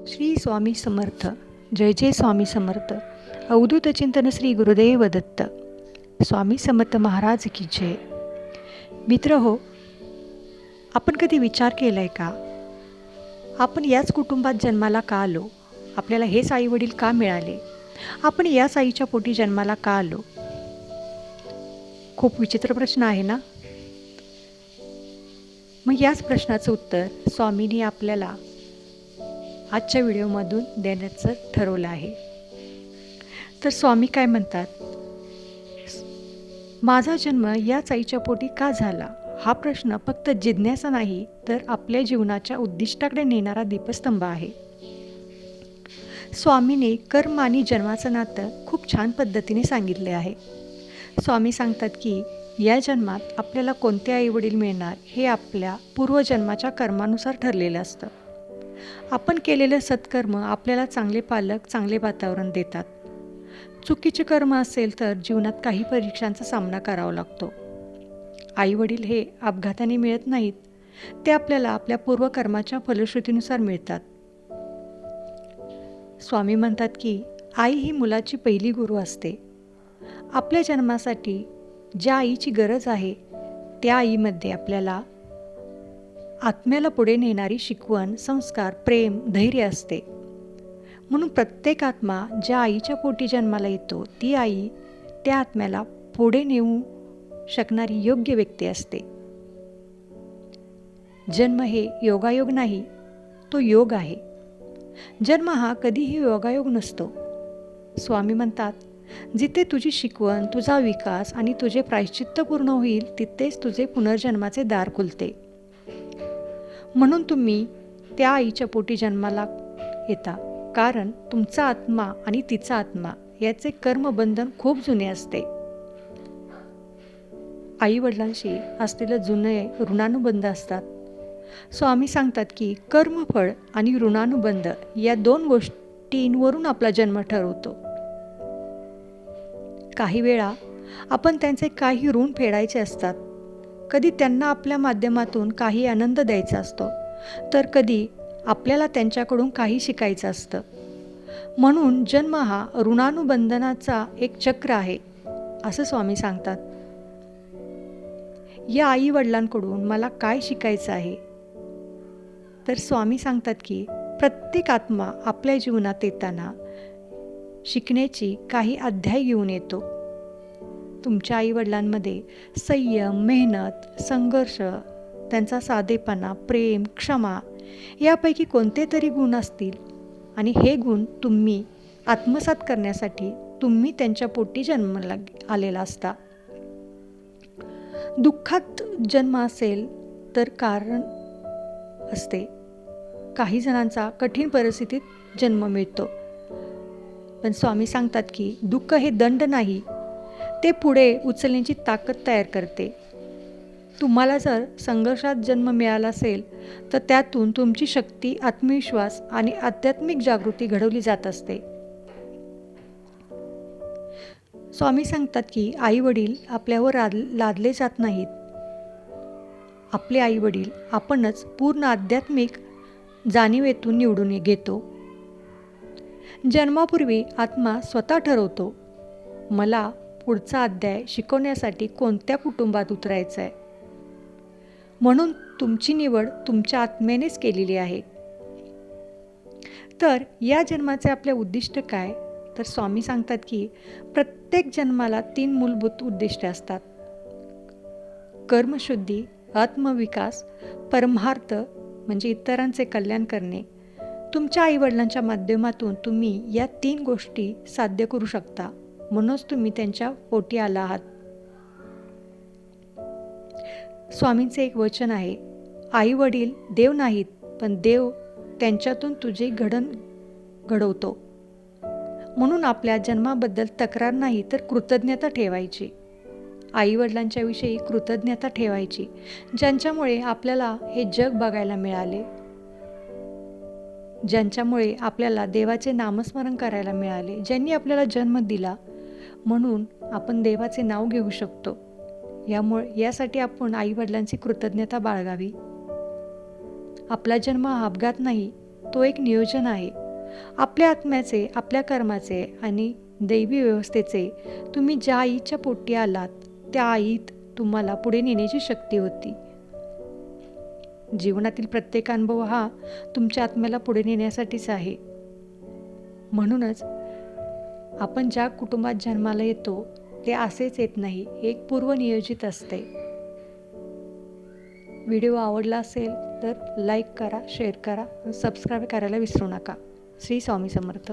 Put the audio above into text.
श्री स्वामी समर्थ. जय जय स्वामी समर्थ. अवधूत चिंतन श्री गुरुदेव दत्त. स्वामी समर्थ महाराज की जय. मित्र हो, आपण कधी विचार केला आहे का, आपण याच कुटुंबात जन्माला का आलो? आपल्याला हेच आईवडील का मिळाले? आपण याच आईच्या पोटी जन्माला का आलो? खूप विचित्र प्रश्न आहे ना. मग याच प्रश्नाचं उत्तर स्वामींनी आपल्याला आजच्या व्हिडिओमधून देण्याचं ठरवलं आहे. तर स्वामी काय म्हणतात, माझा जन्म याच आईच्या पोटी का झाला? हा प्रश्न फक्त जिज्ञासा नाही, तर आपल्या जीवनाच्या उद्दिष्टाकडे नेणारा दीपस्तंभ आहे. स्वामीने कर्म आणि जन्माचं नातं खूप छान पद्धतीने सांगितले आहे. स्वामी सांगतात की या जन्मात आपल्याला कोणते आईवडील मिळणार हे आपल्या पूर्वजन्माच्या कर्मानुसार ठरलेलं असतं. आपण केलेलं सत्कर्म आपल्याला चांगले पालक, चांगले वातावरण देतात. चुकीचे कर्म असेल तर जीवनात काही परीक्षांचा सामना करावा लागतो. आईवडील हे अपघाताने मिळत नाहीत, ते आपल्याला आपल्या पूर्वकर्माच्या फलश्रुतीनुसार मिळतात. स्वामी म्हणतात की आई ही मुलाची पहिली गुरु असते. आपल्या जन्मासाठी ज्या आईची गरज आहे त्या आईमध्ये आपल्याला आत्म्याला पुढे नेणारी शिकवण, संस्कार, प्रेम, धैर्य असते. म्हणून प्रत्येक आत्मा ज्या आईच्या पोटी जन्माला येतो ती आई त्या आत्म्याला पुढे नेऊ शकणारी योग्य व्यक्ती असते. जन्म हे योगायोग नाही, तो योग आहे. जन्म हा कधीही योगायोग नसतो. स्वामी म्हणतात, जिथे तुझी शिकवण, तुझा विकास आणि तुझे प्रायश्चित्त पूर्ण होईल तिथेच तुझे पुनर्जन्माचे दार खुलते. म्हणून तुम्ही त्या आईच्या पोटी जन्माला येता, कारण तुमचा आत्मा आणि तिचा आत्मा याचे कर्मबंधन खूप जुने असते. आई वडिलांशी असलेले जुने ऋणानुबंध असतात. स्वामी सांगतात की कर्मफळ आणि ऋणानुबंध या दोन गोष्टींवरून आपला जन्म ठरवतो. काही वेळा आपण त्यांचे काही ऋण फेडायचे असतात. कधी त्यांना आपल्या माध्यमातून काही आनंद द्यायचा असतो, तर कधी आपल्याला त्यांच्याकडून काही शिकायचं असतं. म्हणून जन्म हा ऋणानुबंधनाचा एक चक्र आहे, असं स्वामी सांगतात. या आई वडिलांकडून मला काय शिकायचं आहे? तर स्वामी सांगतात की प्रत्येक आत्मा आपल्या जीवनात येताना शिकण्याची काही अध्याय घेऊन येतो. तुमच्या आईवडिलांमध्ये संयम, मेहनत, संघर्ष, त्यांचा साधेपणा, प्रेम, क्षमा यापैकी कोणते तरी गुण असतील आणि हे गुण तुम्ही आत्मसात करण्यासाठी तुम्ही त्यांच्या पोटी जन्माला आलेला असता. दुःखात जन्म असेल तर कारण असते. काही जणांचा कठीण परिस्थितीत जन्म मिळतो, पण स्वामी सांगतात की दुःख हे दंड नाही, ते पुढे उचलण्याची ताकद तयार करते. तुम्हाला जर संघर्षात जन्म मिळाला असेल तर त्यातून तुमची शक्ती, आत्मविश्वास आणि आध्यात्मिक जागृती घडवली जात असते. स्वामी सांगतात की आई वडील आपल्यावर लादले जात नाहीत. आपले आई वडील आपणच पूर्ण आध्यात्मिक जाणीवेतून निवडून घेतो. जन्मापूर्वी आत्मा स्वतः ठरवतो, मला पुढचा अध्याय शिकवण्यासाठी कोणत्या कुटुंबात उतरायचं आहे. म्हणून तुमची निवड तुमच्या आत्म्यानेच केलेली आहे. तर या जन्माचे आपले उद्दिष्ट काय? तर स्वामी सांगतात की प्रत्येक जन्माला 3 मूलभूत उद्दिष्टे असतात: कर्मशुद्धी, आत्मविकास, परमार्थ म्हणजे इतरांचे कल्याण करणे. तुमच्या आईवडिलांच्या माध्यमातून तुम्ही या 3 गोष्टी साध्य करू शकता, म्हणूनच तुम्ही त्यांच्या पोटी आला आहात. स्वामींचे एक वचन आहे, आई वडील देव नाहीत, पण देव त्यांच्यातून तुझे घडण घडवतो. म्हणून आपल्या जन्माबद्दल तक्रार नाही तर कृतज्ञता ठेवायची. आई वडिलांच्या विषयी कृतज्ञता ठेवायची, ज्यांच्यामुळे आपल्याला हे जग बघायला मिळाले, ज्यांच्यामुळे आपल्याला देवाचे नामस्मरण करायला मिळाले, ज्यांनी आपल्याला जन्म दिला, म्हणून आपण देवाचे नाव घेऊ शकतो. यासाठी आपण आई वडिलांची कृतज्ञता बाळगावी. आपला जन्म हा अपघात नाही, तो एक नियोजन आहे. आपल्या आत्म्याचे, आपल्या कर्माचे आणि दैवी व्यवस्थेचे तुम्ही ज्या आईच्या पोटी आलात त्या आईत तुम्हाला पुढे नेण्याची शक्ती होती. जीवनातील प्रत्येक अनुभव हा तुमच्या आत्म्याला पुढे नेण्यासाठीच आहे. म्हणूनच आपण ज्या कुटुंबात जन्माला येतो ते असेच येत नाही, एक पूर्वनियोजित असते. व्हिडिओ आवडला असेल तर लाईक करा, शेअर करा, सबस्क्राईब करायला विसरू नका. श्री स्वामी समर्थ.